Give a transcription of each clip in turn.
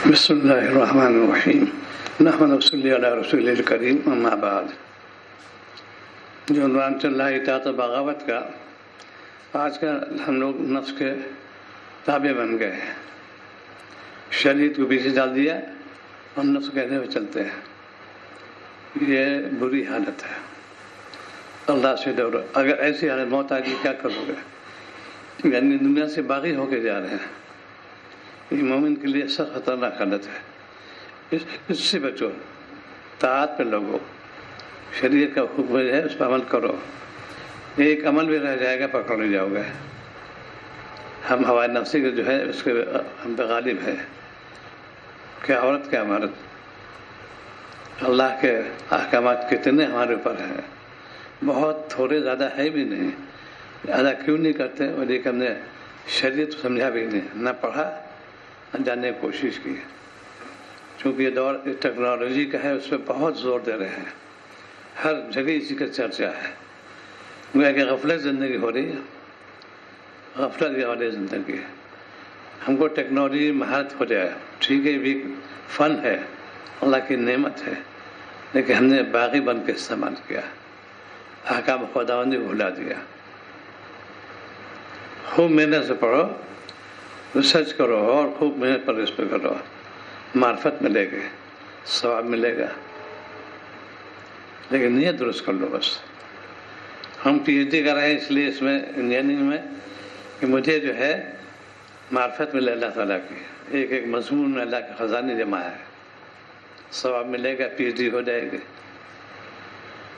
بسم اللہ الرحمن الرحیم نحمد و صلی علی رسول الکریم اما بعد۔ جو عنوان چل رہا ہے اطاعت و بغاوت کا، آج کا ہم لوگ نفس کے تابع بن گئے ہیں، شریعت کو پیچھے ڈال دیا اور نفس کہنے ہوئے چلتے ہیں۔ یہ بری حالت ہے، اللہ سے ڈرو۔ اگر ایسی حالت موت آ گئی کیا کرو گے؟ یعنی دنیا سے باغی ہو کے جا رہے ہیں، یہ مومن کے لیے سخت خطرناک حالت ہے۔ اس سے بچو، طاعت پہ لگو، شریعت کا حکم ہے اس پر عمل کرو۔ ایک عمل بھی رہ جائے گا پکڑ لے جاؤ گے۔ ہم ہوائے نفسی کے جو ہے اس کے ہم پہ غالب ہے۔ کیا عورت کیا مرد، اللہ کے احکامات کتنے ہمارے اوپر ہیں، بہت تھوڑے، زیادہ ہے بھی نہیں۔ ادا کیوں نہیں کرتے؟ اور یہ کہ ہم نے شریعت سمجھا بھی نہیں، نہ پڑھا، جاننے کی کوشش کی۔ چونکہ یہ دور ٹیکنالوجی کا ہے، اس پہ بہت زور دے رہے ہیں، ہر جگہ اسی کا چرچا ہے۔ گویا کہ غفلت زندگی ہو رہی ہے، غفلت والی زندگی ہے۔ ہم کو ٹیکنالوجی مہارت ہو جائے، ٹھیک ہے، یہ بھی فن ہے، اللہ کی نعمت ہے، لیکن ہم نے باغی بن کے استعمال کیا، احکام خداوندی کو بھلا دیا۔ خوب محنت سے پڑھو، ریسرچ کرو اور خوب محنت پر اس پہ کرو، معرفت ملے گی، ثواب ملے گا، لیکن نیت درست کر لو۔ بس ہم پی ایچ ڈی کر رہے ہیں اس لیے اس میں انجینئرنگ میں کہ مجھے جو ہے معرفت ملے اللہ تعالیٰ کی، ایک ایک مضمون میں اللہ کا خزانے جمع ہے، ثواب ملے گا، پی ایچ ڈی ہو جائے گی۔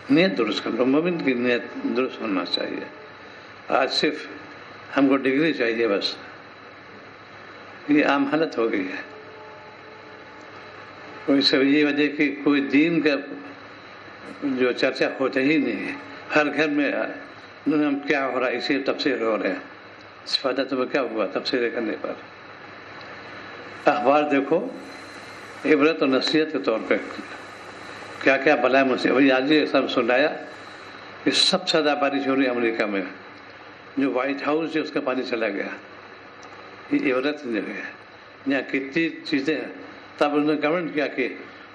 نیت درست کر لو، مومن کی نیت درست ہونا چاہیے۔ آج صرف ہم کو ڈگری چاہیے، بس یہ عام حالت ہو گئی ہے۔ کوئی سب یہ وجہ کہ کوئی دین کا جو چرچا ہوتا ہی نہیں ہے، ہر گھر میں دنیا میں کیا ہو رہا ہے اسی تفسیر ہو رہے ہیں۔ صفات میں کیا ہوا تفسیر کرنے پر؟ اخبار دیکھو، عبرت و نصیحت کے طور پہ کیا کیا بلائے مصیبت۔ آج یہ سب سنایا کہ سب سے زیادہ بارش ہو رہی ہے امریکہ میں، جو وائٹ ہاؤس ہے اس کا پانی چلا گیا۔ یہ عبرت جو ہے، یہاں کتنی چیزیں ہیں، تب انہوں نے کمنٹ کیا کہ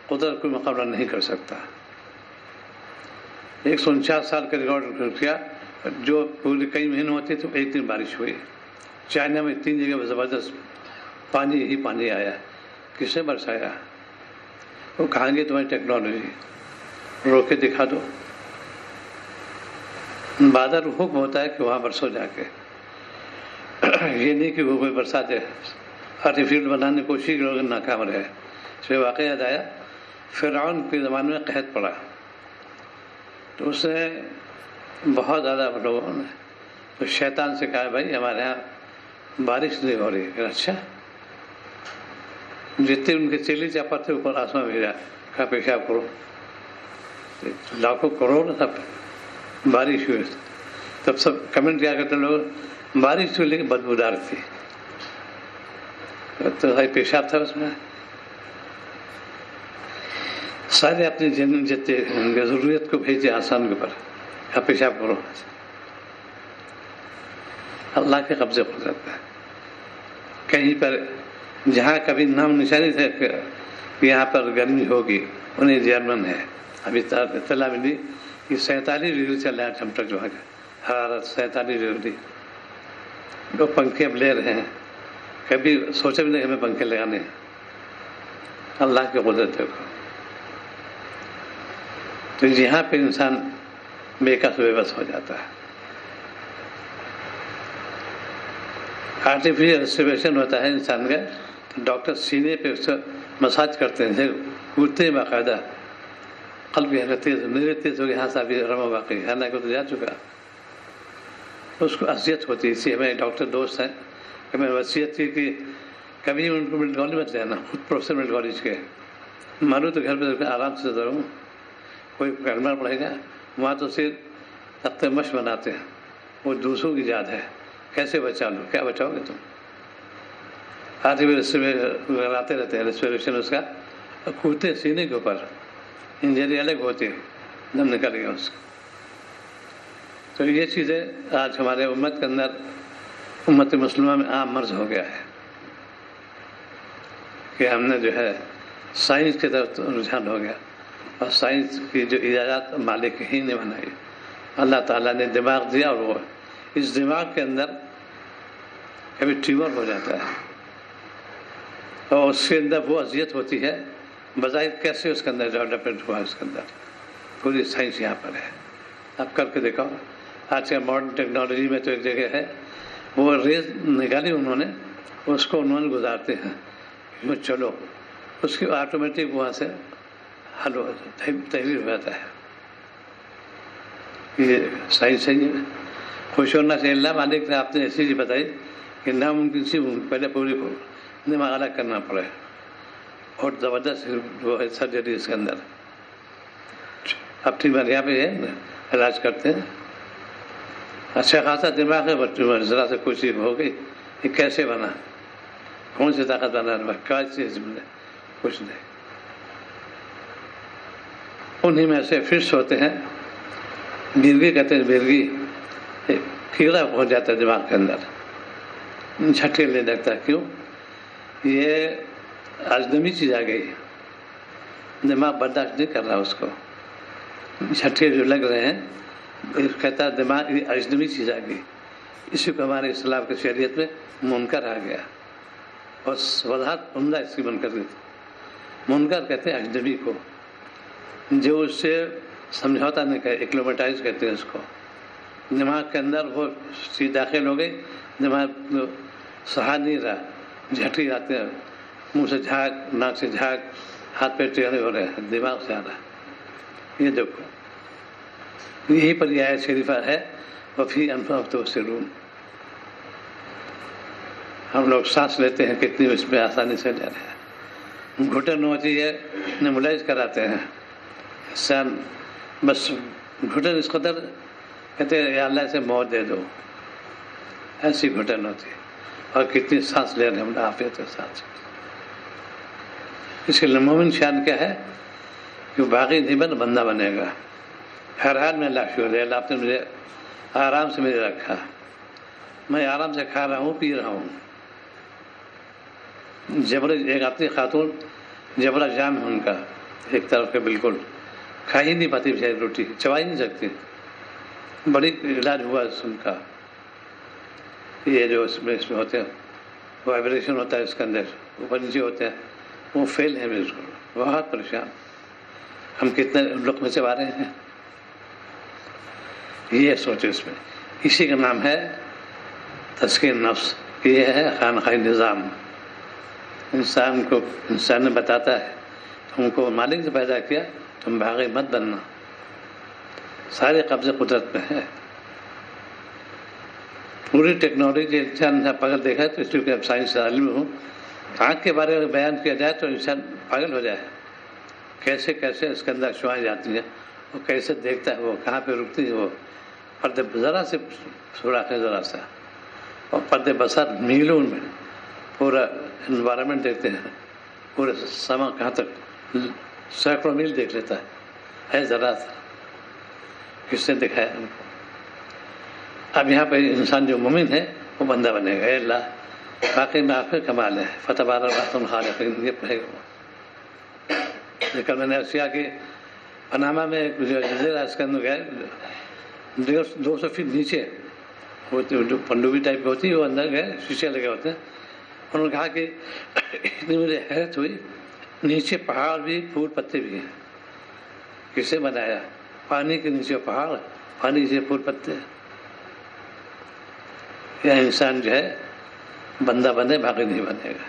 قدرت کوئی مقابلہ نہیں کر سکتا۔ 149 سال کا ریکارڈ کیا، جو پورے کئی مہینے ہوتے تو ایک دن بارش ہوئی۔ چائنا میں 3 جگہ زبردست پانی ہی پانی آیا، کس نے برسایا؟ وہ کہیں گے تمہاری ٹیکنالوجی، روک کے دکھا دو۔ بادر حکم ہوتا ہے کہ وہاں برسو جا کے، یہ نہیں کہ وہ کوئی برسات ہے آرٹیفیشل بنانے کی کوشش لوگ ناکام رہے۔ اس میں واقعہ یاد آیا، فرعون کے زمانے میں قحط پڑا تو اس نے بہت زیادہ لوگوں نے تو شیطان سے کہا بھائی ہمارے یہاں بارش نہیں ہو رہی۔ کہ اچھا، جتنے ان کے چیلی چاپا تھے اوپر آسمان بھیجا، کہا پیشاب کرو، لاکھوں کروڑ سب بارش ہوئی۔ تب سب کمنٹ کیا کرتے لوگ، بارش ہوئی لیکن بدبودار تھی، تو پیشاب تھا اس میں۔ سارے اپنی جتنے ضروریت کو بھیجے آسان کے اوپر، پیشاب کرو۔ اللہ کے قبضے قدرت ہے۔ کہیں پر جہاں کبھی نام نشانی تھے کہ یہاں پر گرمی ہوگی، انہیں جرمن ہے، ابھی اطلاع ملی کہ 47 ڈگری چل رہا ہے ٹمپریچر، جو ہے حرارت 47 ڈگری۔ لوگ پنکھے اب لے رہے ہیں، کبھی سوچا بھی نہیں ہمیں پنکھے لگانے ہیں۔ اللہ کی قدرت دیکھو۔ تو یہاں پہ انسان بے کس بے بس ہو جاتا ہے۔ آرٹیفیشل ریسپریشن ہوتا ہے انسان کا، ڈاکٹر سینے پہ اس کو مساج کرتے ہیں، کودتے ہیں باقاعدہ، قلب کی حرکت تیز، میرے تیز ہو گئی، ہاں صاحب یہ رما واقعی، حالانکہ تو جا چکا، اس کو اذیت ہوتی ہے۔ اسی ہمیں ڈاکٹر دوست ہیں کہ میں وصیت تھی کہ کبھی ان کو میڈیکل کالج مت لینا، خود پروفیسر میڈیکل کالج کے، مانو تو گھر پہ آرام سے رہوں، کوئی کرنا پڑے گا۔ وہاں تو صرف تخت مشق بناتے ہیں، وہ دوسروں کی یاد ہے، کیسے بچا لو، کیا بچاؤ گے تم؟ آتے رہتے ہیں ریسپریشن اس کا، کودتے سینے کے اوپر، انجری الگ ہوتی ہے، دم نکل گیا اس کا۔ تو یہ چیزیں آج ہمارے امت کے اندر، امت مسلمہ میں عام مرض ہو گیا ہے۔ کہ ہم نے جو ہے سائنس کی طرف رجحان ہو گیا، اور سائنس کی جو ایجادات مالک ہی نے بنائی، اللہ تعالیٰ نے دماغ دیا، اور وہ اس دماغ کے اندر کبھی ٹیومر ہو جاتا ہے اور اس کے اندر وہ اذیت ہوتی ہے، بظاہر کیسے اس کے اندر ڈیولپمنٹ ہوا، اس کے اندر پوری سائنس یہاں پر ہے، آپ کر کے دیکھو۔ آج کے ماڈرن ٹیکنالوجی میں تو ایک جگہ ہے، وہ ریز نکالی انہوں نے، اس کو انہوں نے گزارتے ہیں، وہ چلو اس کی آٹومیٹک وہاں سے حل ہو تحریر ہو جاتا ہے۔ یہ سائنس ہے، یہ خوش ہونا چاہیے۔ اللہ مالک نے آپ نے ایسی چیز بتائی کہ ناممکن سی پہلے پوری کو دماغ الگ کرنا پڑے، اور زبردست وہ ہے سرجری اس کے اندر۔ اب ٹیومر یہاں پہ ہے، علاج کرتے ہیں، اچھا خاصا دماغ ہے، ٹیومر ذرا سے کوئی چیز ہو گئی، یہ کیسے بنا، کون سی طاقت بنا، کیا چیز بنے، کچھ نہیں۔ انہیں میں سے فٹس ہوتے ہیں، بیرگی کہتے ہیں، بیرگی کیڑا پہنچ جاتا ہے دماغ کے اندر، جھٹکے لے لگتا ہے۔ کیوں؟ یہ اجنبی چیز آ گئی، دماغ برداشت نہیں کر رہا اس کو، جھٹکے جو لگ رہے ہیں، کہتا ہے دماغ اجنبی چیز آ گئی۔ اسی کو ہمارے اسلام کی شریعت میں منکر آ گیا، اور وضاحت عمدہ اس کی منکر کی تھی۔ منکر کہتے ہیں اجنبی کو، جو اس سے سمجھوتا نہیں کہ ایکلومیٹائز کہتے ہیں اس کو، دماغ کے اندر وہ چیز داخل ہو گئی، دماغ سہا نہیں رہا، جھٹکے آتے ہیں، منہ سے جھاگ، ناک سے جھاگ، ہاتھ پیر ٹیڑھے ہو رہے ہیں، دماغ سے آ رہا ہے۔ یہ دیکھو، یہی پر یہ آیت شریفہ ہے، وفی انفسکم تبصرون۔ ہم لوگ سانس لیتے ہیں، کتنی اس میں آسانی سے لے رہے ہیں، گھٹن ہوتی ہے، نیبولائز کراتے ہیں انسان، بس گھٹن اس قدر کہتے ہیں یا اللہ سے موت دے دو، ایسی گھٹن ہوتی ہے، اور کتنی سانس لے رہے ہیں ہم عافیت کے ساتھ۔ اس کے لیے مومن شان کیا ہے کہ باقی نہیں بن بندہ بنے گا، ہر حال میں اللہ شکر ہے، اللہ آپ نے مجھے آرام سے مجھے رکھا، میں آرام سے کھا رہا ہوں، پی رہا ہوں۔ ایک آتی خاتون جبرا جام ہے ان کا، ایک طرف کے بالکل کھا ہی نہیں پاتی بیچاری، روٹی چبا ہی نہیں سکتی، بڑی علاج ہوا ان کا۔ یہ جو اس میں ہوتے ہیں وائبریشن ہوتا ہے اس کے اندر، اوپر نیچے ہوتے ہیں، وہ فیل ہے بالکل، بہت پریشان۔ ہم کتنے لقمے چبا رہے ہیں، یہ سوچو اس میں۔ اسی کا نام ہے تسکین نفس، یہ ہے خانقاہ نظام۔ انسان نے بتاتا ہے تم کو مالک سے پیدا کیا، تم باغی مت بننا، سارے قبضے قدرت میں ہے۔ پوری ٹیکنالوجی انسان نے پاگل دیکھا ہے، تو اس لیے کہ اب سائنس سے عالم ہوں، آنکھ کے بارے میں بیان کیا جائے تو انسان پاگل ہو جائے، کیسے کیسے اس کے اندر شعاعیں جاتی ہیں، وہ کیسے دیکھتا ہے، وہ کہاں پہ رکتی ہے، وہ پردے ذرا سے سوراخ ہے ذرا سا، اور پردے بسر میلوں میں پورا انوائرمنٹ دیکھتے ہیں، پورے سما کہاں تک سینکڑوں میل دیکھ لیتا ہے ذرا سا، کس نے دکھایا ہم کو۔ اب یہاں پہ انسان جو مومن ہے وہ بندہ بنے گا، اے اللہ باقی میں آپ کا کمال ہے، فتبارک احسن الخالقین، یہ پڑھے گا۔ لیکن میں نے عرض کیا کہ پاناما میں جو جزیرہ اس کے اندر گئے، 200 فٹ نیچے وہ جو پنڈوبی ٹائپ ہوتی ہے، وہ اندر گئے، شیشے لگے ہوتے ہیں۔ انہوں نے کہا کہ اتنی مجھے حیرت ہوئی، نیچے پہاڑ بھی، پھول پتے بھی ہیں، کسے بنایا؟ پانی کے نیچے پہاڑ، پانی نیچے پھول پتے۔ یہ انسان جو ہے بندہ بنے، باقی نہیں بنے گا۔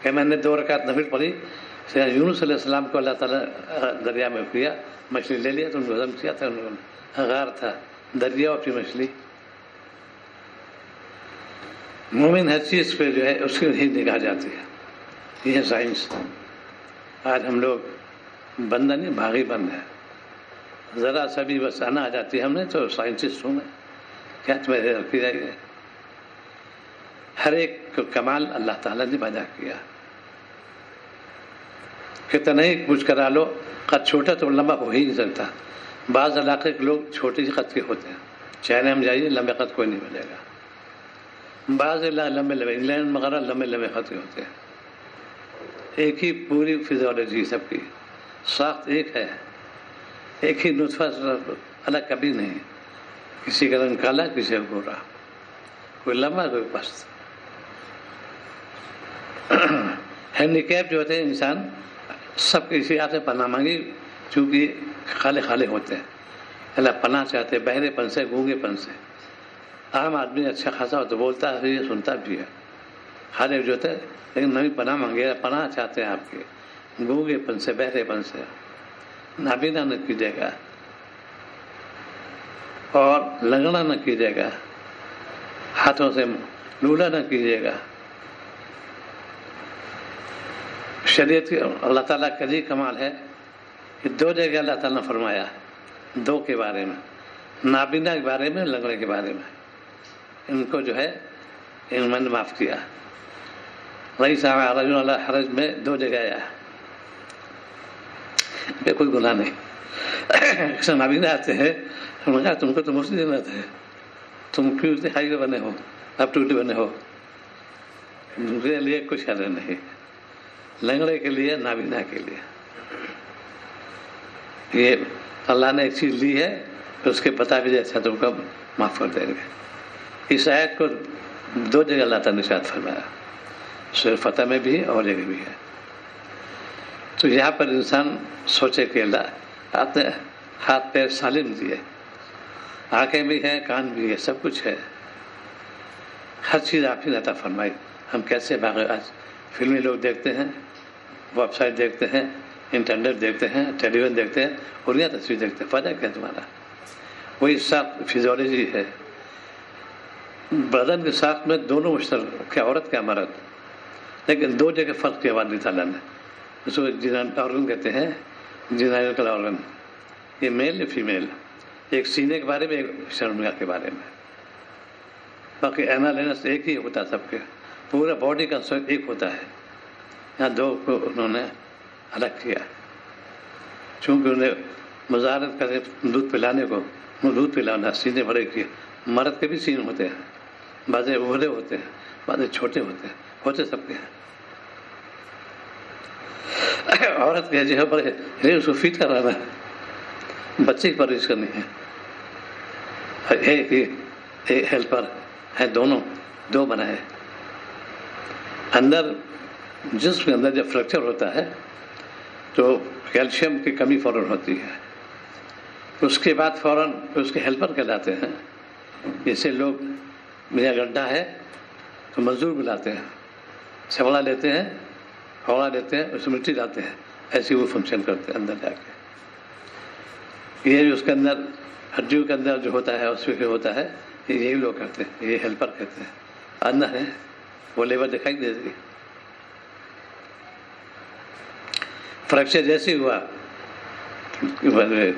کہ میں نے 2 رکعت نفل پڑھی، یونس علیہ السلام کو اللہ تعالیٰ دریا میں کیا، مچھلی لے لیا تو ان کو ہضم کیا تھا، انہوں نے غار تھا، دریا اپنی مچھلی۔ مومن ہر چیز پہ جو ہے اس کی ہی نگاہ جاتی ہے، یہ ہے سائنس۔ آج ہم لوگ بندہ نہیں باغی بند ہے، ذرا سا بھی بس آنا آ جاتی ہے ہم نے تو سائنٹسٹ ہوں میں، کیا تمہیں رکھی جائے گی؟ ہر ایک کو کمال اللہ تعالیٰ نے پیدا کیا، کتنا ہی کچھ کرا لو، قد چھوٹا تو لمبا ہو ہی نہیں سکتا۔ بعض علاقے کے لوگ چھوٹی سی قد کے ہوتے ہیں، چائنا میں جائیے لمبے قد کوئی نہیں ملے گا، بعض لمبے انگلینڈ وغیرہ لمبے قد کے ہوتے ہیں۔ ایک ہی پوری فزیولوجی سب کی، ساخت ایک ہے، ایک ہی نطفہ الگ کبھی نہیں، کسی کا رنگ کالا کسی کا گورا، کوئی لمبا کوئی پست۔ ہینڈی کیپ جو ہوتے ہیں انسان سب کسی آپ سے پناہ مانگی، چونکہ خالے خالے ہوتے ہیں، اللہ پناہ چاہتے ہیں بہرے پن سے، گونگے پن سے۔ عام آدمی اچھا خاصا ہو تو بولتا ہے، سنتا بھی ہے، خالے جو ہوتے ہیں، لیکن نبی پناہ مانگے، پناہ چاہتے ہیں آپ کے گونگے پن سے، بہرے پن سے۔ نابینا نہ کیجیے گا اور لنگڑا نہ کیجیے گا، ہاتھوں سے لولا نہ کیجیے گا۔ شریعت اللہ تعالیٰ کا یہ کمال ہے کہ دو جگہ اللہ تعالیٰ نے فرمایا، دو کے بارے میں، نابینا کے بارے میں، لنگڑے کے بارے میں، ان کو جو ہے ان میں نے معاف کیا۔ رئیس رجل اللہ حرج میں دو جگہ آیا، بے کوئی گناہ نہیں۔ اکثر نابینا آتے ہیں، انہوں نے کہا تم کو تو مفت دینا تھا، تم کیوں دکھائی بنے ہو، اب ٹوٹے بنے ہو؟ ان کے لیے کچھ حل نہیں، لنگڑے کے لیے، نابینا کے لیے۔ یہ اللہ نے ایک چیز لی ہے، اس کے بتا بھی جیسا تم کو معاف کر دیں گے۔ اس آیت کو دو جگہ اللہ تعالیٰ نے ارشاد فرمایا، سورہ فتح میں بھی ہے اور جگہ بھی ہے۔ تو یہاں پر انسان سوچے کہ اللہ آپ نے ہاتھ پیر سالم دیے، آنکھیں بھی ہیں، کان بھی ہے، سب کچھ ہے، ہر چیز آپ ہی عطا فرمائی۔ ہم کیسے باغ آج فلمی لوگ دیکھتے ہیں، ویب سائٹ دیکھتے ہیں، انٹرنیٹ دیکھتے ہیں، ٹیلی ویژن دیکھتے ہیں، اور یہ تصویر دیکھتے ہیں، فائدہ کیا تمہارا؟ وہی ساخت فزیولوجی ہے، بدن کے ساخت میں دونوں مشترک، کیا عورت کیا مرد، لیکن دو جگہ فرق کیا اللہ تعالیٰ نے۔ اس کو جینیٹل آرگن کہتے ہیں، جینیٹل آرگن، یہ میل یا فیمیل، ایک سینے کے بارے میں، ایک شرمگاہ کے بارے میں۔ باقی اینا لینا سے ایک ہی ہوتا ہے سب کے، پورا باڈی کا ایک ہوتا ہے، یہاں دو کو انہوں نے الگ کیا، چونکہ انہیں مزارت کرے دودھ پلانے کو، دودھ پلانا، سینے بڑے کیے۔ مرد کے بھی سینے ہوتے ہیں، بعض بڑے ہوتے ہیں، بعض چھوٹے ہوتے ہیں، ہوتے سب کے ہیں۔ عورت کے جو ہے اس کو فیٹ کرانا ہے، بچے کی پرورش کرنی ہے، ایک ہیلپر ہے، دونوں دو بنا ہے۔ اندر جسم کے اندر جب فریکچر ہوتا ہے تو کیلشیم کی کمی فوراً ہوتی ہے، اس کے بعد فوراً اس کے ہیلپر کہلاتے ہیں۔ جیسے لوگ میرا گڈھا ہے تو مزدور بلاتے ہیں، سوڑا لیتے ہیں، ہوا لیتے ہیں، اس میں مٹی ڈالتے ہیں، ایسے وہ فنکشن کرتے ہیں اندر جا کے۔ یہ جو اس کے اندر ہڈیوں کے اندر جو ہوتا ہے، اس میں ہوتا ہے، یہی لوگ کرتے ہیں، یہ ہیلپر کہتے ہیں۔ اندر ہے وہ لیبر دکھائی دے دی، فریکچر جیسے ہوا ایک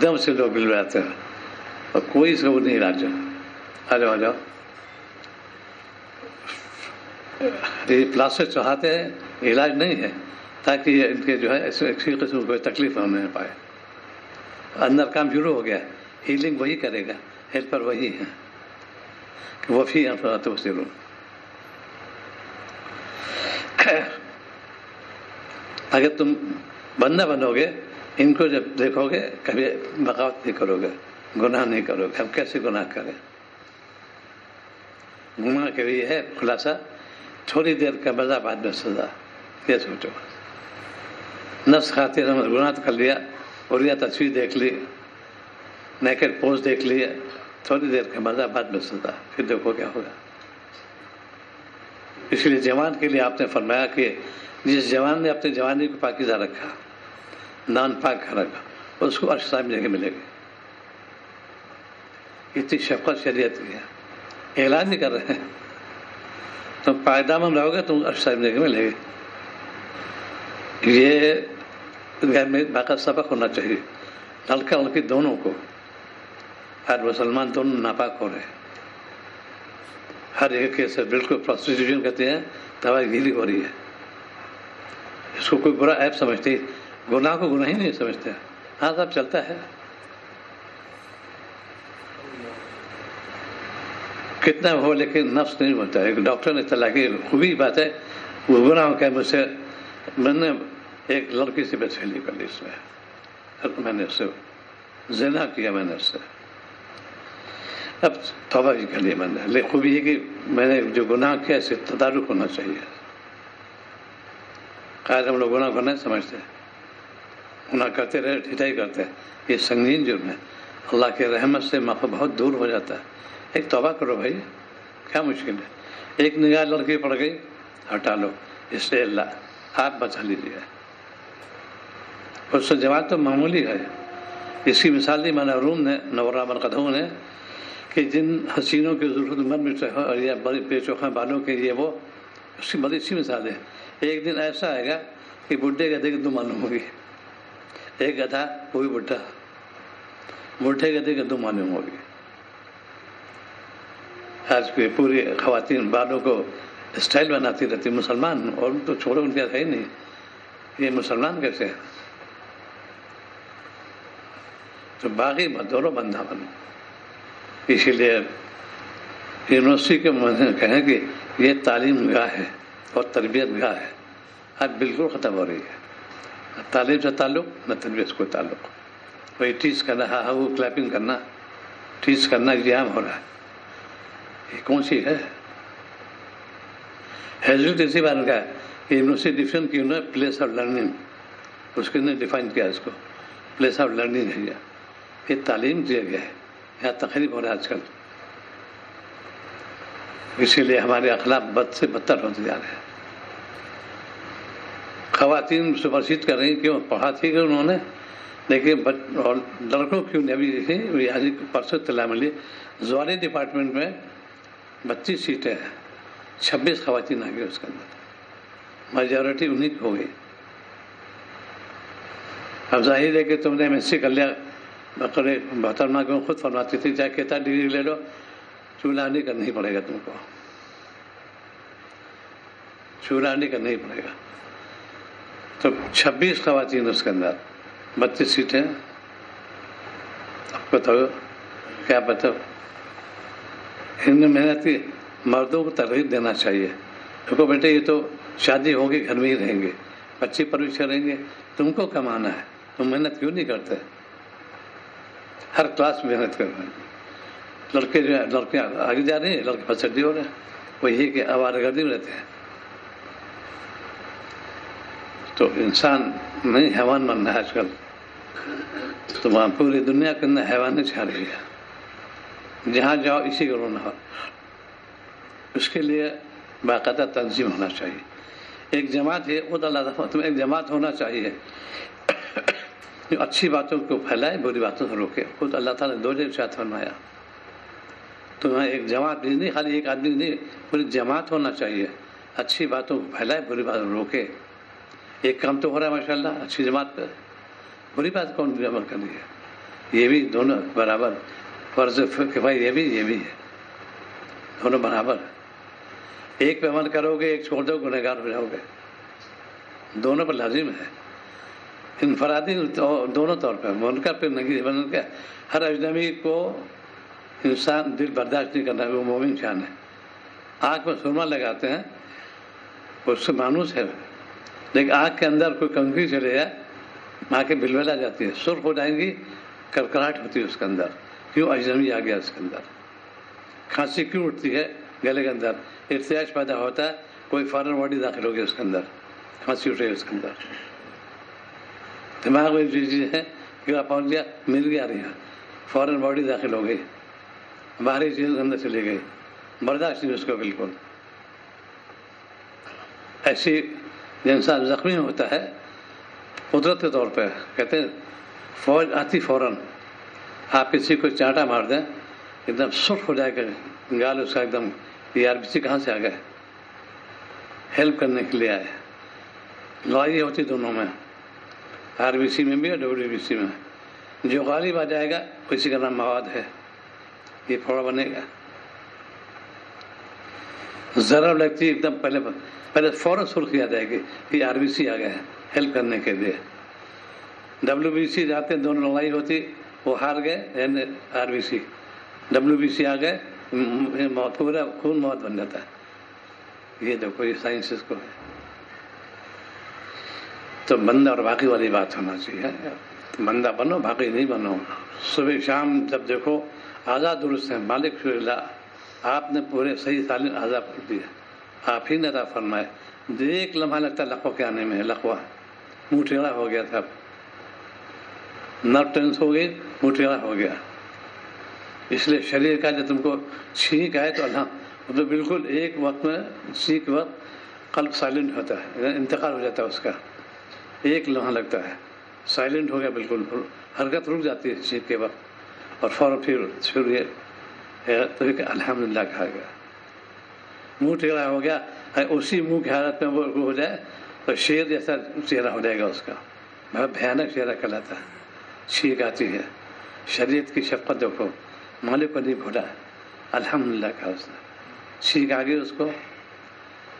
دم سے لوگ بلواتے ہیں، اور کوئی اس کا وہ نہیں علاج۔ آ جاؤ آ جاؤ، یہ پلاسٹر چڑھاتے ہیں، علاج نہیں ہے، تاکہ ان کے جو ہے کسی قسم کو کوئی تکلیف نہ ہونے پائے۔ اندر کام شروع ہو گیا، ہیلنگ وہی کرے گا، ہیلپر وہی ہے کہ وہ فی انفراد تبصرون۔ اگر تم بندہ بنو گے، ان کو جب دیکھو گے کبھی بغاوت نہیں کرو گے، گناہ نہیں کرو گے۔ ہم کیسے گناہ کریں؟ گناہ کے لیے ہے خلاصہ، تھوڑی دیر کا مزہ بعد میں سزا۔ یہ سوچو، نفس خاطر ہم گناہ کر لیا، اور یہ تصویر دیکھ لی، نیکڈ پوز دیکھ لی، تھوڑی دیر کا مزہ بعد میں سزا، پھر دیکھو کیا ہوگا۔ اس لیے جوان کے لیے آپ نے فرمایا کہ جس جوان نے اپنے جوانی کو پاکیزہ رکھا، نان پاک رکھا، اس کو عرش صاحب جگہ ملے گی۔ اتنی شفقت شریعت کی ہے، اعلان نہیں کر رہے ہیں، تم پائیدامن رہو گے تم عرش صاحب جگہ ملے گی۔ یہ گھر میں باقاعدہ سبق ہونا چاہیے، لڑکا لڑکی دونوں کو۔ ہر مسلمان دونوں ناپاک ہو رہے ہیں، ہر ایک کے سے بالکل پروسٹیٹیوشن کہتے ہیں، دوائی گیری ہو رہی ہے۔ اس کو کوئی برا عیب سمجھتے، گناہ کو گناہ ہی نہیں سمجھتے۔ ہاں سب چلتا ہے، کتنا ہو لیکن نفس نہیں ہوتا ہے۔ ایک ڈاکٹر نے اطلاع کی، خوبی بات ہے، وہ گناہ ہو کہ مجھ سے میں نے ایک لڑکی سے بدفعلی کر لی، اس میں نے اس سے زنا کیا، میں نے اس سے اب توبہ بھی کر لی میں نے، لیکن خوبی یہ کہ میں نے جو گناہ کیا اسے تدارک ہونا چاہیے۔ قائد ہم لوگ گناہ کو نہیں سمجھتے، گناہ کرتے رہے ٹھٹائی کرتے، یہ سنگین جرم ہے، اللہ کے رحمت سے معاف بہت دور ہو جاتا ہے۔ ایک توبہ کرو بھائی، کیا مشکل ہے؟ ایک نگاہ لڑکی پڑ گئی، ہٹا لو، اس سے اللہ آپ بچا لیجیے۔ اس سے جواب تو معمولی ہے۔ اس کی مثال دی مولانا روم نے، نورا مرقدہ نے، کہ جن حسینوں کی ضرورت مر مٹ اور یا بڑی بے چوکھا بالوں کے یہ وہ، اس کی بڑی اچھی مثال ہے۔ ایک دن ایسا آئے گا کہ بڈھے گدھے کی دو معلوم ہوگی، ایک گدھا وہ بھی بڈھا، بڈھے گدھے کی دو معلوم ہوگی۔ آج کی پوری خواتین بالوں کو اسٹائل بناتی رہتی، مسلمان، اور تو چھوڑو ان کا ہے ہی نہیں، یہ مسلمان کیسے ہے؟ تو باقی دونوں بندہ بنو۔ اسی لیے یونیورسٹی کے کہیں کہ یہ تعلیم گاہ ہے اور تربیت گاہ ہے، اب بالکل ختم ہو رہی ہے، نہ تعلیم سے تعلق نہ تربیت سے کوئی تعلق۔ وہی ٹیچ کرنا، ہاں وہ کلیپنگ کرنا، ٹیچ کرنا یہ عام ہو رہا ہے، یہ کون سی ہے؟ حضرت اسی بار کا کہ یونیورسٹی ڈیفائن کی انہوں نے پلیس آف لرننگ، اس کے نے ڈیفائن کیا اس کو، پلیس آف لرننگ ہے یہ تعلیم دیا گیا ہے، یہاں تقریب ہو رہا ہے آج کل۔ اسی لیے ہمارے اخلاق بد سے بدتر ہوتے جا رہے ہیں۔ خواتین سپرسیڈ کر رہی، کیوں؟ پڑھا تھی کہ انہوں نے، لیکن اور لڑکوں کیوں نہیں؟ ابھی آج پرسوں اطلاع ملی، زوالری ڈپارٹمنٹ میں 32 سیٹیں ہیں، 26 خواتین آ گئی اس کے اندر، میجورٹی انہیں کی ہو گئی۔ اب ظاہر ہے کہ تم نے MSc کر لیا، محترمہ کو خود فرماتی تھی چاہے کہتا ڈگری لے لو، چولہا نہیں کرنا ہی پڑے گا تم کو، چولہا نہیں کرنا ہی پڑے گا۔ تو 26 خواتین اس کے اندر، 32 سیٹیں، اب بتاؤ کیا بتاؤ؟ ان میں محنت کی مردوں کو ترغیب دینا چاہیے، دیکھو بیٹے یہ تو شادی ہوگی گھر میں ہی رہیں گے، بچے پرورش کریں گے، تم کو کمانا ہے، تم محنت کیوں نہیں کرتے؟ ہر کلاس میں محنت کر رہے ہیں، لڑکے جو ہیں، لڑکیاں آگے جا رہی ہیں، لڑکے پھسڑی ہو رہے ہیں، وہ یہ کہ آوارہ گردی میں رہتے ہیں۔ تو انسان نہیں حیوان بننا ہے آج کل، تو وہاں پوری دنیا کے اندر حیوانی چھا رہی ہے، جہاں جاؤ اسی کا رونا ہو۔ اس کے لیے باقاعدہ تنظیم ہونا چاہیے، ایک جماعت ہے، خود اللہ تعالیٰ ایک جماعت ہونا چاہیے جو اچھی باتوں کو پھیلائے، بری باتوں سے روکے۔ خود اللہ تعالیٰ نے 2 جگہ ارشاد فرمایا، تمہیں ایک جماعت نہیں، خالی ایک آدمی نہیں، پوری جماعت ہونا چاہیے، اچھی باتوں کو پھیلائے، بری باتوں کو روکے۔ ایک کام تو ہو رہا ہے ماشاءاللہ اچھی جماعت پہ، بری بات کون بھی عمل کر رہی ہے؟ یہ بھی دونوں برابر، فرض کفایہ یہ بھی ہے، دونوں برابر۔ ایک پہ عمل کرو گے، ایک چھوڑ دو، گنہگار ہو جاؤ گے، دونوں پر لازم ہے۔ انفرادی دونوں طور پہ، منکر پہ نہیں بن کے، ہر اجنبی کو انسان دل برداشت نہیں کرنا، وہ مومن شان ہے۔ آنکھ میں سرما لگاتے ہیں، اس سے مانوس ہے، لیکن آنکھ کے اندر کوئی کنکری چلے جائے، آنکھیں بلبلا جاتی ہے، سرخ ہو جائیں گی، کرکراہٹ ہوتی ہے اس کے اندر، کیوں؟ اجنبی آ گیا اس کے اندر۔ کھانسی کیوں اٹھتی ہے گلے کے اندر؟ ارتعاش پیدا ہوتا ہے، کوئی فارن باڈی داخل ہو گیا اس کے اندر، کھانسی اٹھ رہی ہے اس کے اندر، دماغ میں جو چیز ہے کہ پہنچ گیا، مل گیا رہی ہے، فارن باڈی داخل ہو گئی، باہری چیز اندر چلی گئی، برداشت نہیں اس کو بالکل۔ ایسی انسان زخمی ہوتا ہے قدرت کے طور پہ، کہتے ہیں فوج آتی فوراً، آپ کسی کو چانٹا مار دیں ایک دم سرخ ہو جائے گا گال اس کا، ایک دم یہ RBC کہاں سے آ گئے؟ ہیلپ کرنے کے لیے آئے۔ لڑائی ہوتی دونوں میں، RBC میں بھی اور WBC میں، جو غالب آ جائے گا کسی کا نام مواد ہے، یہ پھوڑا بنے گا، ضرب لگتی ایک دم پہلے فوراً سرخی آ جائے گی کہ RBC آ گئے ہیلپ کرنے کے لیے۔ WBC جاتے دونوں لڑائی ہوتی، وہ ہار گئے، RBC WBC آ گئے، پورا خون مواد بن جاتا ہے۔ یہ دیکھو یہ سائنس اس کو ہے۔ تو بندہ اور باقی والی بات ہونا چاہیے. بندہ بنو، باقی نہیں بنو. صبح شام جب دیکھو آزاد درست ہے. مالک فی اللہ آپ نے پورے صحیح سالم آزاد کر دیا، آپ ہی نے عطا فرمائے. ایک لمحہ لگتا ہے لقوہ کے آنے میں، لقوہ منہ ٹیڑھا ہو گیا تھا، نرو ٹینس ہو گئی، منہ ٹیڑھا ہو گیا. اس لیے شریر کا جب تم کو چھینک آئے تو اللہ تو بالکل ایک وقت میں چھینک وقت قلب سائلنٹ ہوتا ہے، انتقال ہو جاتا ہے اس کا. ایک لمحہ لگتا ہے، سائلنٹ ہو گیا، بالکل حرکت رک جاتی ہے چھینک کے وقت، اور فوراً پھر یہ تو الحمدللہ کہا گیا. منہ ٹیڑھا ہو گیا، اسی منہ کی حالت میں وہ ہو جائے تو شیر جیسا چہرہ ہو جائے گا اس کا، بہت بھیانک چہرہ کہلاتا ہے. چھینک آتی ہے، شریعت کی شفقت دیکھو، مالک کو نہیں بھولا، الحمدللہ کہا اس نے. چھینک آ گئی اس کو،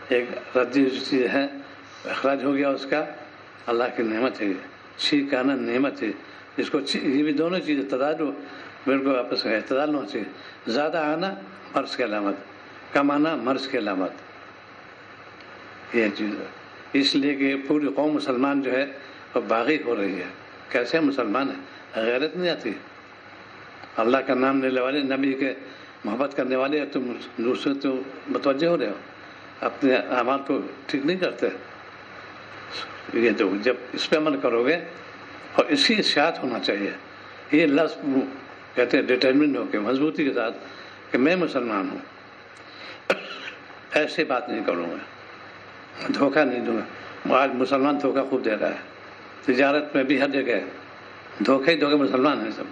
ایک ردی جو چیز ہے اخراج ہو گیا اس کا. اللہ کی نعمت ہے یہ، چھینک آنا نعمت ہے. اس کو یہ بھی دونوں چیزیں تدال بالکل آپس میں اعتدال ہونا چاہیے. زیادہ آنا مرض کی علامت، کم آنا مرض کی علامت، یہ چیز ہے. اس لیے کہ پوری قوم مسلمان جو ہے وہ باغی ہو رہی ہے. کیسے مسلمان ہے؟ غیرت نہیں آتی. اللہ کا نام لینے والے، نبی کے محبت کرنے والے، تم دوسرے تو متوجہ ہو رہے ہو، اپنے اعمال کو ٹھیک نہیں کرتے. یہ جو جب اس پہ عمل کرو گے اور اس کی اشاعت ہونا چاہیے. یہ لفظ کہتے ہیں ڈٹرمنٹ ہو کے مضبوطی کے ساتھ کہ میں مسلمان ہوں، ایسے بات نہیں کروں گا، دھوکہ نہیں دوں گا. آج مسلمان دھوکہ خوب دے رہا ہے، تجارت میں بھی ہر جگہ دھوکے ہی دھوکے مسلمان ہیں سب.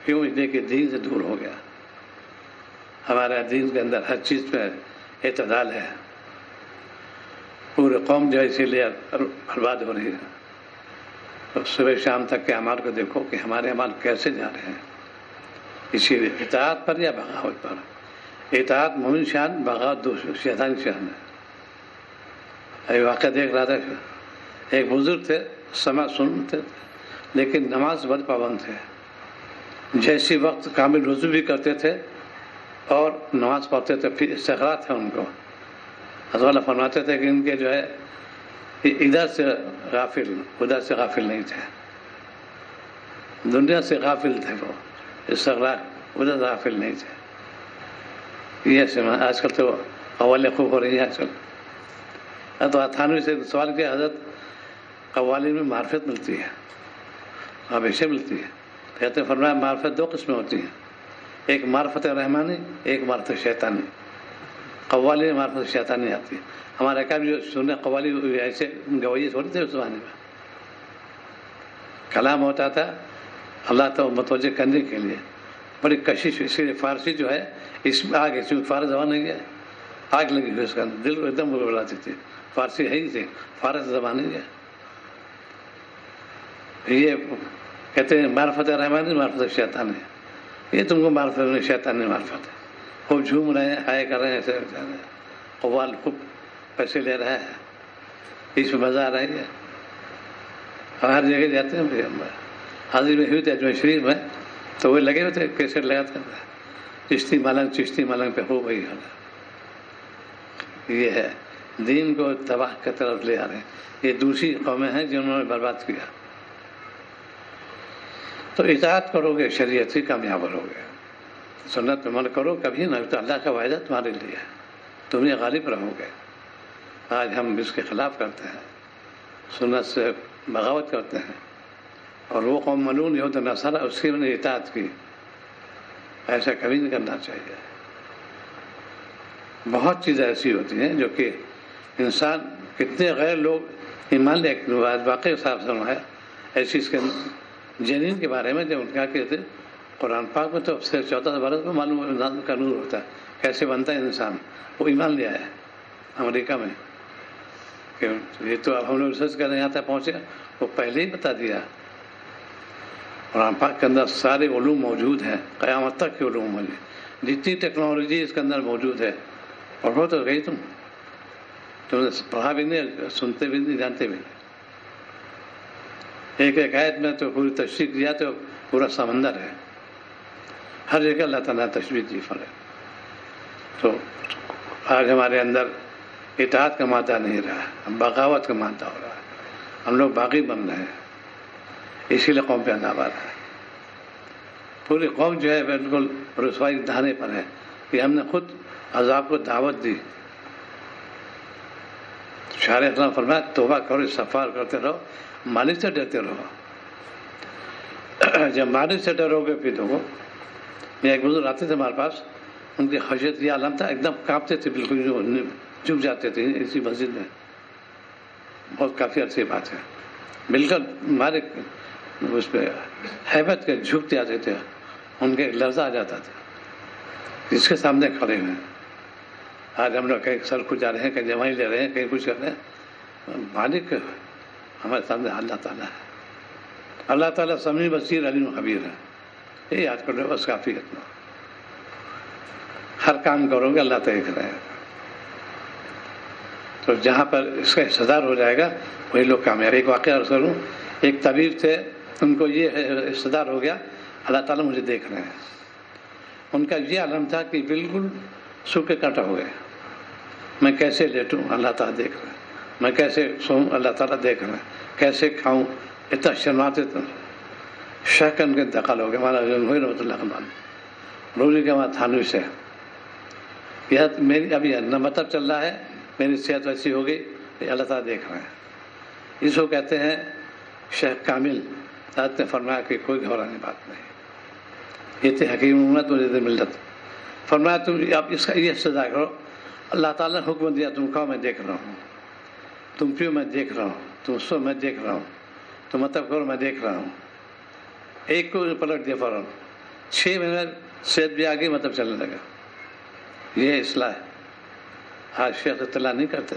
کیوں؟ اس لیے کہ دین سے دور ہو گیا. ہمارا دین کے اندر ہر چیز میں اعتدال ہے. پورے قوم جو ہے اسی لیے برباد ہو رہی ہے. صبح شام تک کے اعمال کو دیکھو کہ ہمارے اعمال کیسے جا رہے ہیں. اسی لیے اطاعت پر یا بغاوت پر. اطاعت مومن شان، بغاوت دوسری شیطانی شان ہے. واقعہ دیکھ رہا تھا، ایک بزرگ تھے، سماع سنتے لیکن نماز بہت پابند تھے. جیسی وقت کامل وضو بھی کرتے تھے اور نماز پڑھتے تھے. پھر استخراج تھا ان کو. حضرت اللہ فرماتے تھے کہ ان کے جو ہے ادھر سے غافل، ادھر سے غافل نہیں تھے، دنیا سے غافل تھے وہ، استخراج ادھر غافل نہیں تھے. یہ سمجھ. آج کل تو قوالیں خوب ہو رہی ہیں. آج کل تو تھانوی سے سوال کیا، حضرت قوالی میں معرفت ملتی ہے، ہمیشہ ملتی ہے. کہتے ہیں فرمایا معرفت دو قسمیں ہوتی ہیں، ایک معرفت رحمانی، ایک معرفت شیطانی. قوالی میں معرفت شیطانی آتی ہے. ہمارے کا بھی جو سننے قوالی ایسے گوئی تھوڑی تھے اس زمانے میں. کلام ہوتا تھا اللہ تو متوجہ کرنے کے لیے، بڑی کشش. اسی لیے فارسی جو ہے اس میں آگ ہے، چونکہ فارسی زبان نہیں ہے، آگ لگی ہوئی اس کا، دل کو ایک دم بلاتی تھی. فارسی ہے ہی تھی، فارسی زبان نہیں ہے. یہ کہتے ہیں معرفت رحمانی، معرفت شیطانی. یہ تم کو معرفت شیطانی معرفت ہے. خوب جھوم رہے ہیں، ہائے کر رہے ہیں، ایسے قوال خوب پیسے لے رہا ہے، اس میں مزہ آ رہی ہے. ہر جگہ جاتے ہیں. حاضر میں ہوئی تھی اجمیر شریف میں، تو وہ لگے ہوئے تھے، کیسٹ لگاتے ہیں، چشتی ملنگ، چشتی ملنگ پہ ہو گئی. یہ ہے دین کو تباہ کی طرف لے آ رہے ہیں. یہ دوسری قومیں ہیں جنہوں نے برباد کیا. تو اطاعت کرو گے شریعت سے کامیاب ہو گے. سنت پہ عمل کرو، کبھی نہ تو اللہ کا وعدہ تمہارے لیے ہے، تمہیں غالب رہو گے. آج ہم اس کے خلاف کرتے ہیں، سنت سے بغاوت کرتے ہیں، اور وہ قوم ملعون یہود نصارہ اس کی نے اطاعت کی. ایسا کبھی نہیں کرنا چاہیے. بہت چیزیں ایسی ہوتی ہیں جو کہ انسان، کتنے غیر لوگ ایمان لے. واقعی صاحب سنوایا ایسی اس کے جنین کے بارے میں، جب ان کا کہتے قرآن پاک میں تو 14 برس میں معلوم انسان کا نور ہوتا ہے، کیسے بنتا ہے انسان. وہ ایمان لے آیا امریکہ میں کہ یہ تو اب ہم لوگ ریسرچ کرنے یہاں تک پہنچے، وہ پہلے ہی بتا دیا. قرآن پاک کے اندر سارے علوم موجود ہیں، قیامت تک کے علوم موجود، جتنی ٹیکنالوجی اس کے اندر موجود ہے. پڑھو تو گئی تم نے پڑھا بھی نہیں، سنتے بھی نہیں، جانتے بھی نہیں. ایک ایک آیت میں تو پوری تشریح دیا تو پورا سمندر ہے. ہر جگہ اللہ تعالیٰ تشریح دی فرق. تو آج ہمارے اندر اطاعت کا مادہ نہیں رہا، بغاوت کا مادہ ہو رہا ہے. ہم لوگ باغی بن رہے ہیں، اسی لیے قوم پہ عذاب آ رہا ہے. پوری قوم جو ہے بالکل رسوائی دھانے پر ہے کہ ہم نے خود عذاب کو دعوت دی. شاعر اکرام فرمایا توبہ کرو، استغفار کرتے رہو، مالک سے ڈرتے رہو. جب مالک سے ڈرو گے پھر دیکھو، میں ایک بزرگ آتے تھے ہمارے پاس، ان کی خشیت یہ عالم تھا، ایک دم کانپتے تھے، بالکل جو جھک جاتے تھے اسی مسجد میں. بہت کافی عرصے بات ہے، بالکل مالک اس پہ ہیبت کے جھکتے آتے تھے، ان کے لرزہ آ جاتا تھا جس کے سامنے کھڑے ہوئے. آج ہم لوگ کہیں سر کو جا رہے ہیں، کہیں جمائی لے رہے ہیں، کہیں کچھ کر رہے ہیں، مالک ہمارے سامنے اللہ تعالیٰ ہے. اللہ تعالیٰ سمیع بصیر علیم خبیر ہے. یہ آج کل بس کافی ہے، ہر کام کرو گے اللہ دیکھ رہے ہیں. تو جہاں پر اس کا حصہ ہو جائے گا وہی لوگ کامیاب. ایک واقعہ عرض کروں، ایک طبیب تھے، ان کو یہ حصہ ہو گیا اللہ تعالیٰ مجھے دیکھ رہے ہیں. ان کا یہ علم تھا کہ بالکل سوکھے کانٹا ہو گئے. میں کیسے لیٹوں اللہ تعالیٰ دیکھ رہے ہیں، میں کیسے سوؤں اللہ تعالیٰ دیکھ رہے ہیں، کیسے کھاؤں اتنا شرماتے تھے. شک ان کے انتقال ہو گیا. ہمارا ہوئی رحمۃ اللہ علیہ روزی کے ہمارا تھانوی سے. یہ میری ابھی نہ مطلب چل رہا ہے، میری صحت ویسی ہو گئی، اللہ تعالیٰ دیکھ رہے ہیں. اس کو کہتے ہیں شیخ کامل. حضرت نے فرمایا کہ کوئی گھبرانے بات نہیں، یہ تھے حکیم امت مجھے ملت. فرمایا تم اب اس کا یہ سزا کرو، اللہ تعالیٰ نے حکم دیا تم کہو میں دیکھ رہا ہوں، تم پیو میں دیکھ رہا ہوں، تم سو میں دیکھ رہا ہوں، تم مطلب کرو میں دیکھ رہا ہوں. ایک کو پلٹ دیا فوراً، 6 مہینے صحت بھی آ گئی، مطلب چلنے لگا. یہ اصلاح ہے. آج شیخ اطلاع نہیں کرتے.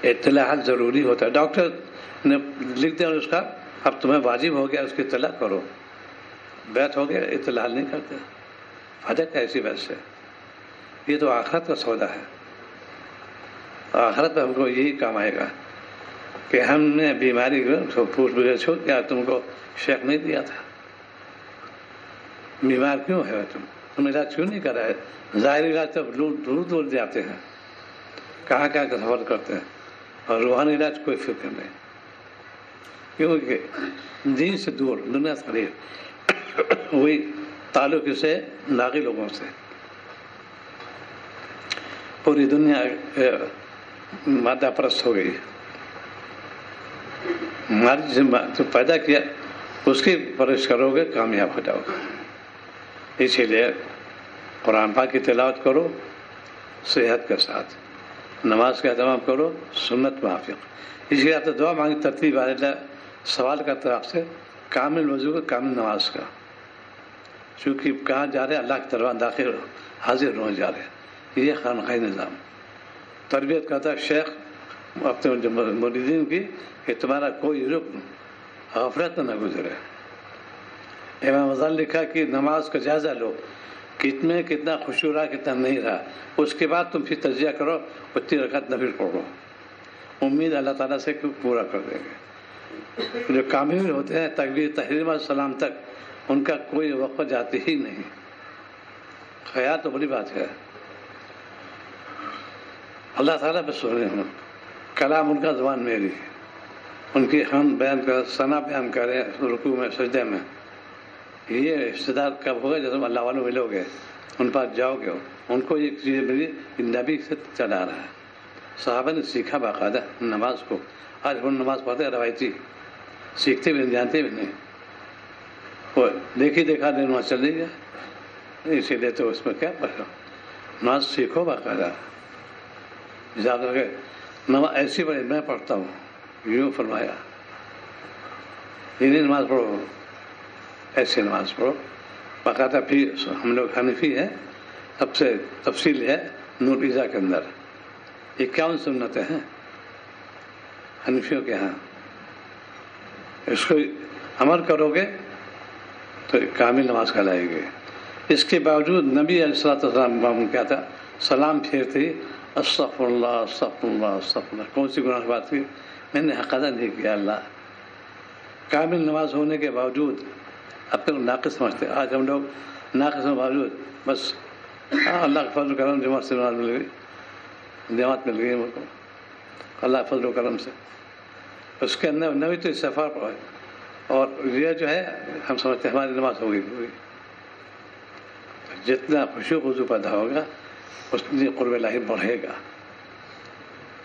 اطلاعات ضروری ہوتا ہے. ڈاکٹر نے لکھ دیا اس کا، اب تمہیں واجب ہو گیا اس کی اطلاع کرو. بیت ہو گیا، اطلاع نہیں کرتے. فائدہ کیا ایسی بات سے؟ یہ تو آخرت کا سودا ہے. آخرت میں ہم کو یہی کام آئے گا کہ ہم نے بیماری کو پوچھ بگڑ چھوڑ کیا تم کو شیخ نہیں دیا تھا. بیمار کیوں ہے تم علاج کیوں نہیں کرا ہے؟ ظاہری علاج تو دور دور جاتے ہیں، کہاں کہاں کا سفر کرتے ہیں، اور روحانی علاج کوئی فکر نہیں. کیونکہ دین سے دور، دنیا سے قریب، وہی تعلق سے لاغی لوگوں سے. پوری دنیا مادہ پرست ہو گئی. ہماری جو پیدا کیا اس کی پرورش کرو گے کامیاب ہو جاؤ گے. اسی لیے قرآن پاک کی تلاوت کرو صحت کے ساتھ، نماز کا اہتمام کرو سنت موافق. اسی لیے آپ دعا مانگی ترتیب اللہ سوال کا طرف سے کامل وضو کا، کامل نماز کا. چونکہ کہاں جا رہے ہیں اللہ کی طرف داخل حاضر ہونے جا رہے ہیں. یہ خانقاہی نظام تربیت کرتا ہے شیخ اپنے مریدین کی کہ تمہارا کوئی رکن غفلت نہ گزرے. امام غزالی لکھا کہ نماز کا جائزہ لو، کتنا خشوع رہا کتنا نہیں رہا، اس کے بعد تم پھر تجزیہ کرو، اتنی رکعت نفل پڑھو، امید اللہ تعالیٰ سے پورا کر دیں گے. جو کامل ہوتے ہیں تکبیر تحریم اور سلام تک ان کا کوئی وقت جاتی ہی نہیں. خیال تو بڑی بات ہے. اللہ تعالیٰ بس سنے ہوں، کلام ان کا زبان میری، ان کی ہم بیان کر ثنا بیان کریں رکوع میں سجدے میں. یہ رشتہ کب ہوگا جب اللہ والوں ملو گے، ان پاس جاؤ گے، ان کو یہ چیز ملی نبی سے چلا رہا ہے. صحابہ نے سیکھا باقاعدہ نماز کو. آج ہم نماز پڑھتے ہیں روایتی، سیکھتے بھی نہیں، جانتے بھی نہیں، وہ دیکھی دیکھا دن وہاں چل گیا. اسی لیے تو اس میں کیا پڑھو، نماز سیکھو باقاعدہ. زیادہ کہ نماز ایسی پڑھی میں پڑھتا ہوں، یوں فرمایا، یہ نہیں نماز پڑھو، ایسے نماز پڑھو باقاعدہ. پھر ہم لوگ حنفی ہیں، سب سے تفصیل ہے نور ایزا کے اندر 51 سنتیں ہیں حنفیوں کے ہاں. اس کو عمل کرو گے تو کامل نماز کہلائے گی. اس کے باوجود نبی علیہ الصلوۃ والسلام کیا تھا، سلام پھیرتے ہی استغفر اللہ استغفر اللہ استغفر اللہ. کون سی گناہ کی بات کی؟ میں نے حق ادا نہیں کیا. اللہ کامل نماز ہونے کے باوجود اب تک ناقص سمجھتے. آج ہم لوگ ناقص کے باوجود بس اللہ کا فضل کرم جماعت سے نماز مل گئی، جماعت مل گئی، اللہ فضل و کرم سے اس کے اندر نبی تو استغفار پڑھے، اور یہ جو ہے ہم سمجھتے ہیں ہماری نماز ہوگی پوری. جتنا خشوع خضوع پیدا ہوگا اتنی قرب الہی بڑھے گا.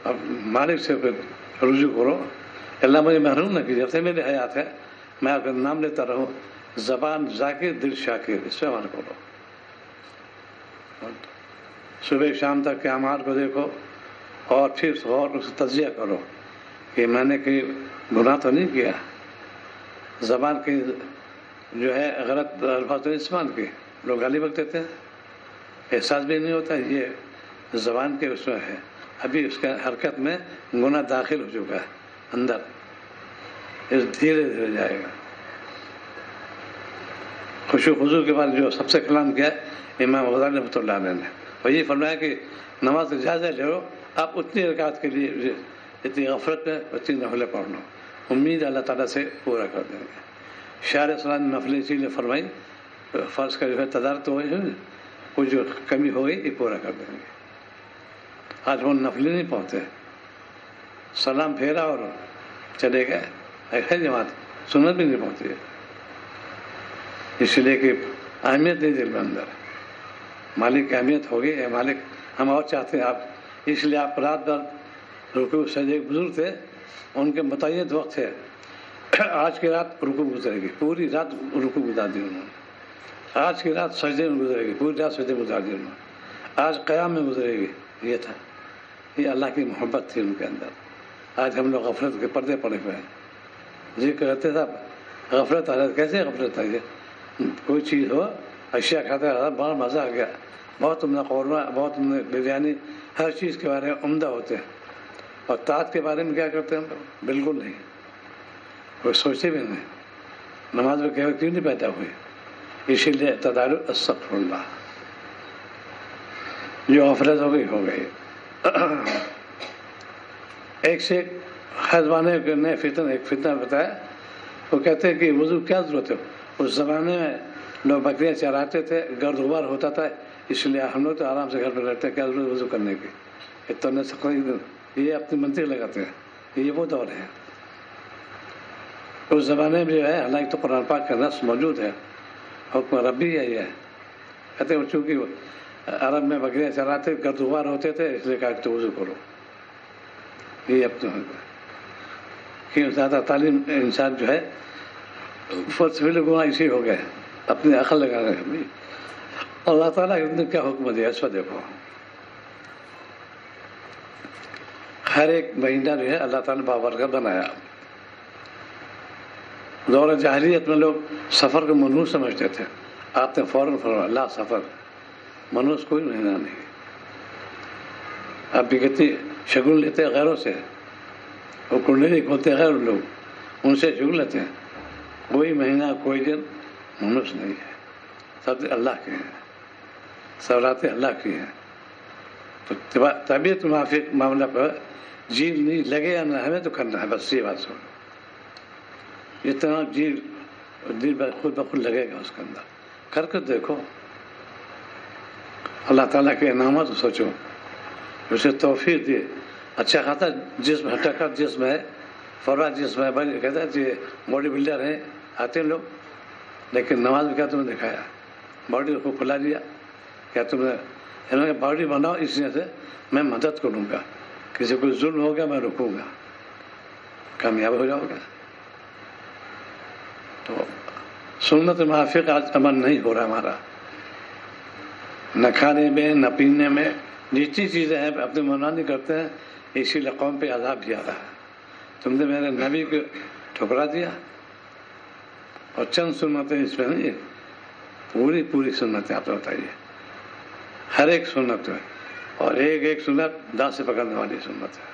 اب مالک سے پھر رجوع کرو، اللہ مجھے محروم نہ کیجیے، جب سے میری حیات ہے میں آپ کا نام لیتا رہوں، زبان ذاکر دل شاکر، اس سے عمل کرو. صبح شام تک کے اعمال کو دیکھو اور پھر غور اس تجزیہ کرو کہ میں نے کوئی گناہ تو نہیں کیا، زبان کی جو ہے غلط الفاظ تو استعمال کیے. لوگ گالی بک دیتے ہیں، احساس بھی نہیں ہوتا، یہ زبان کے اس میں ہے، ابھی اس کا حرکت میں گناہ داخل ہو چکا ہے اندر، اس دھیرے دھیرے جائے گا. خشوع خضوع کے بعد جو سب سے کلام کیا امام غزالی رحمۃ اللہ علیہ نے، اور یہ فرمایا کہ نماز کا جائزہ لو، آپ اتنی رکعت کے لیے اتنی غفلت میں اتنی نفلیں پڑھ لو، امید اللہ تعالیٰ سے پورا کر دیں گے. شاعر اسلام نے نفلیں اسی لیے فرمائی، فرض کا جو ہے تدارت ہوئی ہے، کچھ جو کمی ہو گئی یہ پورا کر دیں گے. آج وہ نفلیں نہیں پہنچتے، سلام پھیرا اور چلے گئے، ہے جماعت سنت بھی نہیں پہنچتی ہے، اس لیے کہ اہمیت نہیں دل میں اندر. مالک کی اہمیت ہوگی، اے مالک ہم اور چاہتے ہیں آپ، اس لیے آپ رات بھر رکوع سجدے، ایک بزرگ تھے ان کے متعین وقت ہے، آج کی رات رکوع گزرے گی، پوری رات رکوع گزار دی انہوں نے، آج کی رات سجدے میں گزرے گی، پوری رات سجدے گزار دی انہوں نے، آج قیام میں گزرے گی. یہ تھا، یہ اللہ کی محبت تھی ان کے اندر. آج ہم لوگ غفلت کے پردے پڑے ہوئے ہیں. جی کہتے تھا غفلت آ، کیسے غفلت آئی ہے؟ کوئی چیز ہو، اشیاء کھاتا ہے، بڑا مزہ آ گیا، بہت عمدہ قورمہ، بہت عمدہ بریانی، ہر چیز کے بارے میں عمدہ ہوتے ہیں، اور طاعت کے بارے میں کیا کرتے ہیں ہم لوگ؟ بالکل نہیں، کوئی سوچتے بھی نہیں. نماز میں کیوں نہیں پیدا ہوئی؟ اسی لیے تدارک استغفر اللہ، جو غفلت ہو گئی. ایک سے ایک ہر زمانے کے نئے فتن، ایک فتنہ بتایا، وہ کہتے ہیں کہ وضو کیا ضرورت ہے؟ اس زمانے میں لوگ بکریاں چراتے تھے، گرد غبار ہوتا تھا، اس لیے ہم لوگ تو آرام سے گھر پہ رہتے ہیں، کیا ضرورت وضو کرنے کی؟ اتنے یہ اپنی منطق لگاتے ہیں، یہ وہ دور ہے. اس زمانے میں جو ہے حالانکہ تو قرآن پاک کا نص موجود ہے، حکم ربی ہے، یہ کہتے ہیں چونکہ عرب میں بکریاں چراتے، گرد غبار ہوتے تھے، اس لیے کہا کہ تو وضو کرو. یہ اب تو کہ زیادہ تعلیم انسان جو ہے فلسفی گناہ اسی ہو گئے، اپنی عقل لگا رہے ہیں. اللہ تعالیٰ نے کیا حکم دیا اس پر دیکھو. ہر ایک مہینہ جو ہے اللہ تعالیٰ نے بابرکت بنایا. دور جاہلیت میں لوگ سفر کو منحوس سمجھتے تھے، آپ نے فوراً فرمایا لا سفر، منحوس کوئی مہینہ نہیں. آپ بھی کتنی شگون لیتے ہیں غیروں سے، وہ کنڈلی کھولتے غیر لوگ، ان سے شگون لیتے ہیں. کوئی مہینہ کوئی دن منحوس نہیں ہے، سب اللہ کے ہیں، سب راتیں اللہ کی ہیں. تو طبیعت موافق معاملہ پر جی نہیں لگے یا نہ ہمیں تو کرنا ہے، بس یہ بات سن. جتنا جی دل خود بخود لگے گا اس کے اندر، کر کے دیکھو. اللہ تعالیٰ کے انعامات سوچو، اسے توفیق دیے. اچھا خاصا جسم ہٹا جسم ہے، فورا جسم ہے، بھائی کہتا ہے باڈی بلڈر ہیں، آتے لوگ، لیکن نماز میں کیا تم نے دکھایا؟ باڈی کو کھلا دیا. کیا تم نے انہوں نے باڈی بناؤ اس لیے سے میں مدد کروں گا، کسی کو ظلم ہوگا میں رکوں گا، کامیاب ہو جاؤ گا. تو سنت موافق آج عمل نہیں ہو رہا ہمارا، نہ کھانے میں نہ پینے میں، جتنی چیزیں ہیں اپنے منمانی کرتے ہیں، اسی لیے قوم پہ عذاب بھی آ رہا ہے. تم نے میرے نبی کو ٹھکرا دیا، اور چند سنتیں اس میں نہیں، پوری سنتیں آپ بتائیے، ہر ایک سنت ہے، اور ایک ایک سنت دانت سے پکڑنے والی سنت ہے.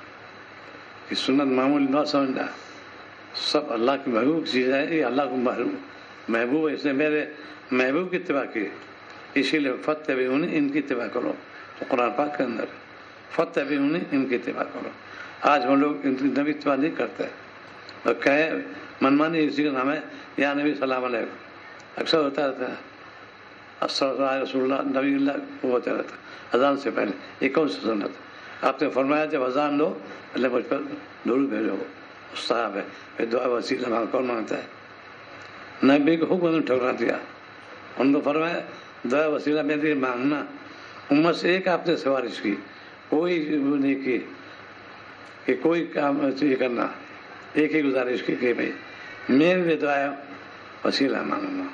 یہ سنت معمولی نہ سمجھنا، سب اللہ کی محبوب چیز ہے، یہ اللہ کو محبوب ہے، اس نے میرے محبوب کی اتباع کی، اسی لیے فتبعونی، ان کی اتباع کرو. تو قرآن پاک کے اندر فتبعونی، ان کی اتباع کرو. آج ہم لوگ ان کی نبی اتباع نہیں کرتے، اور کہے منمانی اسی کا نام ہے یا نبی سلام علیکم، اکثر ہوتا رہتا ہے السلام علیہ رسول اللہ، نبی اللہ وہ ہوتا رہتا ہے اذان سے پہلے. یہ کون سی سنت؟ آپ نے فرمایا جب اذان دو اللہ مجھ پر درود بھیجو، صاحب ہے پھر دعا وسیلہ مانگ کون مانگتا ہے؟ نبی کو حکم نے ٹھکرا دیا، ان کو فرمایا دعا وسیلہ میں بھی مانگنا، امت سے ایک آپ نے سفارش کی، کوئی نہیں کی کہ کوئی کام یہ کرنا، ایک ہی گزارش کی کہ بھائی میرے لیے دعا وسیلہ مانگنا۔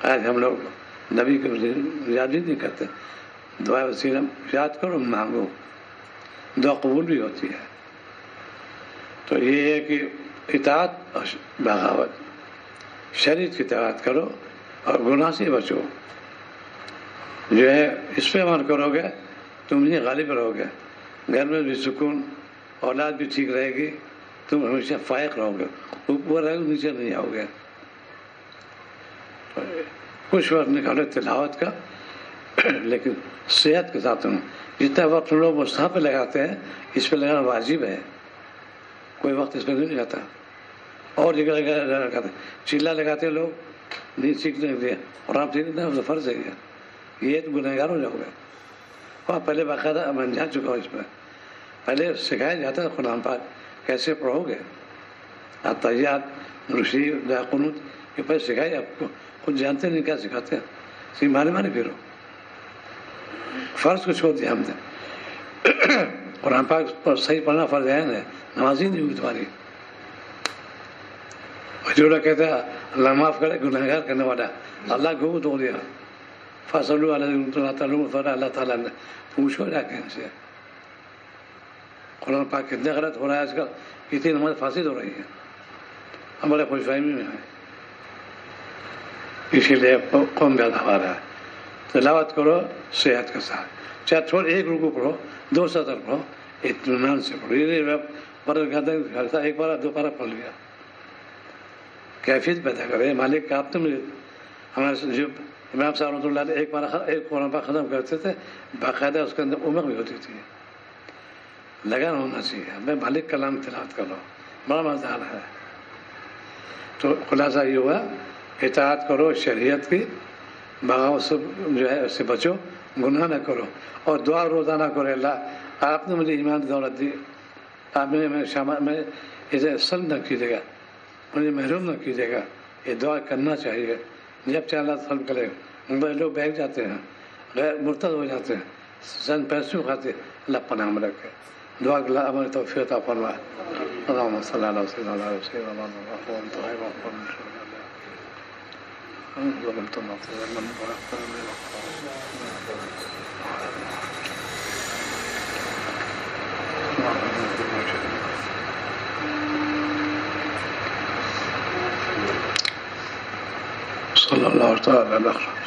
آج ہم لوگ نبی کو یاد ہی نہیں کرتے، دعا وسیلہ یاد کرو مانگو، دعا قبول بھی ہوتی ہے۔ تو یہ ہے کہ اطاعت اور بغاوت، شریعت کی اطاعت کرو اور گناہ سے بچو، جو ہے اس پہ عمل کرو گے تم یہ غالب رہو گے، گھر میں بھی سکون، اولاد بھی ٹھیک رہے گی، تم ہمیشہ فائق رہو گے، اوپر رہو گے نیچے نہیں آؤ گے۔ کچھ وقت نکالو تلاوت کا، لیکن صحت کے ساتھ جتنا وقت لوگ مستحب پہ لگاتے ہیں اس پہ لگانا واجب ہے، کوئی وقت اس پہ نہیں لگاتا، اور جگہ لگاتے چلا لگاتے لوگ نہیں سیکھنے دیا، اور آپ سیکھتے فرض ہے یہ تو گنہگار ہو جاؤ گے۔ اور پہلے باقاعدہ میں جا چکا ہوں اس پہ، پہلے سکھایا جاتا ہے قرآن پاک کیسے پڑھو گے، تحیات رشی قنوت یہ پہلے سکھائے، آپ کو خود جانتے نہیں کیا سکھاتے ہیں، مانے پھرو، فرض کو چھوڑ دیا ہم نے، قرآن پاک پر صحیح پڑھنا فرض ہے، نماز ہی نہیں ہوگی تمہاری۔ جوڑا کہتا ہے اللہ معاف کرے گنہگار کرنے والا، اللہ کو توڑ دیا، فصل اللہ تعالیٰ نے پوچھو جا کے ان سے، قرآن پاک کتنے غلط ہو رہا ہے آج کل، کتنی نماز فاسد ہو رہی ہے، ہمارے خوش فہمی میں ہے، اسی لیے قوم کا دعا رہا ہے۔ تلاوت کرو صحت کے ساتھ، چاہے تھوڑا ایک رکوع پڑھو، 2 سطر پڑھو، اطمینان سے پڑھو، یہ پر ایک بار 2 پارہ پڑھ لیا، کیفیت پیدا کرے مالک کا۔ آپ تم ہمارے جو امام صاحب رحمۃ اللہ علیہ ایک قرآن پاک ختم کرتے تھے، باقاعدہ اس کے اندر عمر بھی ہوتی تھی، لگان ہونا چاہیے، میں مالک کلام تلاوت کر رہا ہوں، بڑا مزہ آ رہا ہے۔ تو خلاصہ یہ ہوا، اطاعت کرو شریعت کی، بغاوت سے جو ہے اس سے بچو، گناہ نہ کرو، اور دعا روزانہ کرو، اللہ آپ نے مجھے ایمان کی دولت دی، آپ نے میں اسے سلب نہ کیجیے گا، مجھے محروم نہ کیجیے گا، یہ دعا کرنا چاہیے۔ جب چاہے اللہ سلب کرے، لوگ بیٹھ جاتے ہیں، غیر مرتد ہو جاتے ہیں، سن پیسوں کھاتے، اللہ پناہ میں رکھے، دعا کے اللہ ہماری توفیق عطا فرمائے۔ اللہم صلی اللہ علیہ وسلم صلی اللہ تعالی علیہ وسلم۔